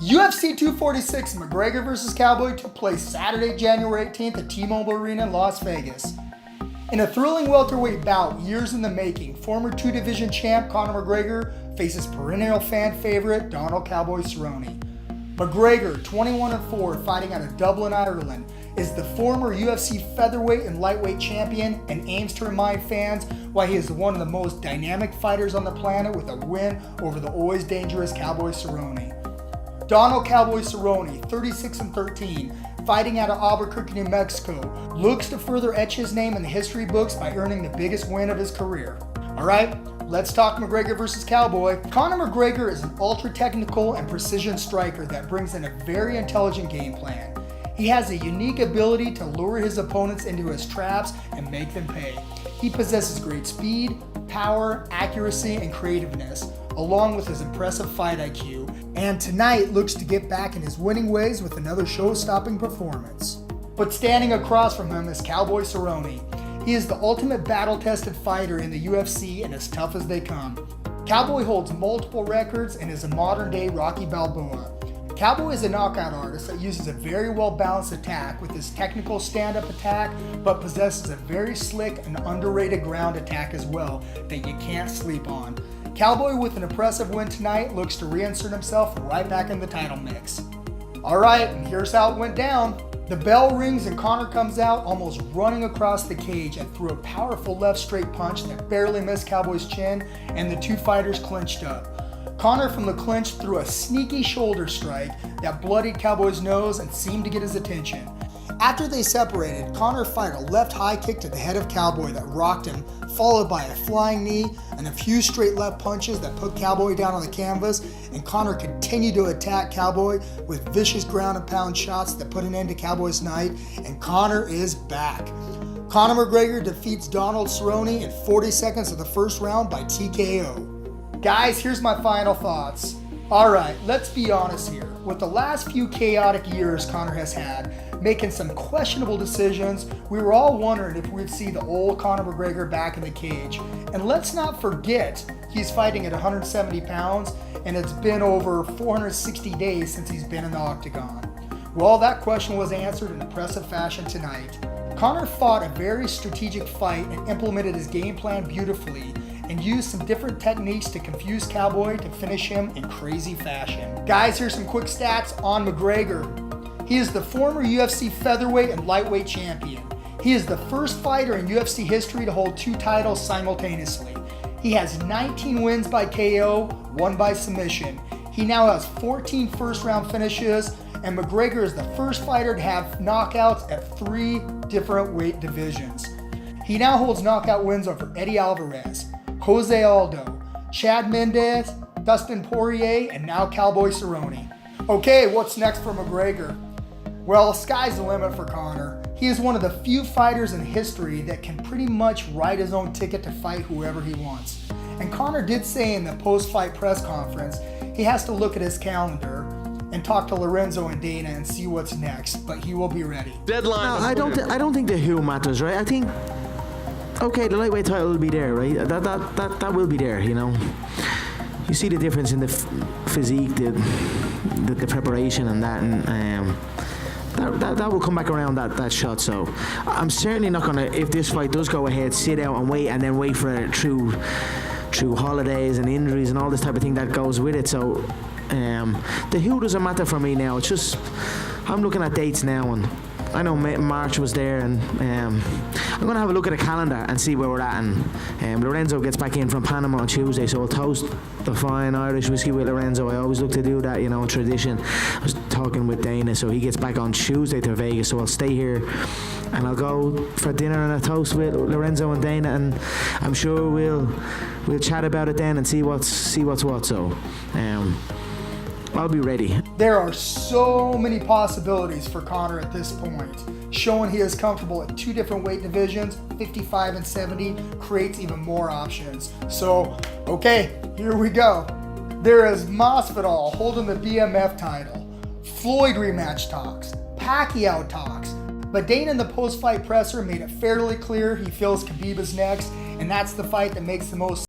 UFC 246 McGregor vs. Cowboy took place Saturday, January 18th at T-Mobile Arena in Las Vegas. In a thrilling welterweight bout, years in the making, former two-division champ Conor McGregor faces perennial fan favorite Donald Cowboy Cerrone. McGregor, 21-4, fighting out of Dublin, Ireland, is the former UFC featherweight and lightweight champion and aims to remind fans why he is one of the most dynamic fighters on the planet with a win over the always dangerous Cowboy Cerrone. Donald Cowboy Cerrone, 36-13, fighting out of Albuquerque, New Mexico, looks to further etch his name in the history books by earning the biggest win of his career. Alright, let's talk McGregor versus Cowboy. Conor McGregor is an ultra-technical and precision striker that brings in a very intelligent game plan. He has a unique ability to lure his opponents into his traps and make them pay. He possesses great speed, power, accuracy, and creativeness, along with his impressive fight IQ, and tonight looks to get back in his winning ways with another show-stopping performance. But standing across from him is Cowboy Cerrone. He is the ultimate battle-tested fighter in the UFC and as tough as they come. Cowboy holds multiple records and is a modern-day Rocky Balboa. Cowboy is a knockout artist that uses a very well-balanced attack with his technical stand-up attack, but possesses a very slick and underrated ground attack as well that you can't sleep on. Cowboy, with an impressive win tonight, looks to reinsert himself right back in the title mix. Alright, and here's how it went down. The bell rings and Conor comes out almost running across the cage and threw a powerful left straight punch that barely missed Cowboy's chin, and the two fighters clinched up. Conor from the clinch threw a sneaky shoulder strike that bloodied Cowboy's nose and seemed to get his attention. After they separated, Conor fired a left high kick to the head of Cowboy that rocked him, followed by a flying knee and a few straight left punches that put Cowboy down on the canvas, and Conor continued to attack Cowboy with vicious ground and pound shots that put an end to Cowboy's night, and Conor is back. Conor McGregor defeats Donald Cerrone in 40 seconds of the first round by TKO. Guys, here's my final thoughts. Alright, let's be honest here. With the last few chaotic years Conor has had, making some questionable decisions, we were all wondering if we'd see the old Conor McGregor back in the cage. And let's not forget, he's fighting at 170 pounds, and it's been over 460 days since he's been in the octagon. Well, that question was answered in impressive fashion tonight. Conor fought a very strategic fight and implemented his game plan beautifully, and used some different techniques to confuse Cowboy to finish him in crazy fashion. Guys, here's some quick stats on McGregor. He is the former UFC featherweight and lightweight champion. He is the first fighter in UFC history to hold two titles simultaneously. He has 19 wins by KO, 1 by submission. He now has 14 first-round finishes, and McGregor is the first fighter to have knockouts at 3 different weight divisions. He now holds knockout wins over Eddie Alvarez, Jose Aldo, Chad Mendes, Dustin Poirier, and now Cowboy Cerrone. Okay, what's next for McGregor? Well, sky's the limit for Conor. He is one of the few fighters in history that can pretty much write his own ticket to fight whoever he wants. And Conor did say in the post-fight press conference he has to look at his calendar and talk to Lorenzo and Dana and see what's next, but he will be ready. Deadline. No, I don't think the who matters, right? I think, okay, the lightweight title will be there, right? That will be there, you know. You see the difference in the physique, the preparation, and that, and that will come back around that shot. So I'm certainly not gonna, if this fight does go ahead, sit out and wait, and then wait for it through holidays and injuries and all this type of thing that goes with it. So the who doesn't matter for me now. It's just I'm looking at dates now, and I know March was there, and I'm going to have a look at the calendar and see where we're at. And Lorenzo gets back in from Panama on Tuesday, so I'll toast the fine Irish whiskey with Lorenzo. I always look to do that, you know, tradition. I was talking with Dana, so he gets back on Tuesday to Vegas, so I'll stay here and I'll go for dinner and a toast with Lorenzo and Dana, and I'm sure we'll chat about it then and see what's what. So I'll be ready. There are so many possibilities for Conor at this point. Showing he is comfortable at 2 different weight divisions, 55 and 70, creates even more options. So, okay, here we go. There is Masvidal holding the BMF title, Floyd rematch talks, Pacquiao talks, but Dana in the post-fight presser made it fairly clear he feels Khabib is next, and that's the fight that makes the most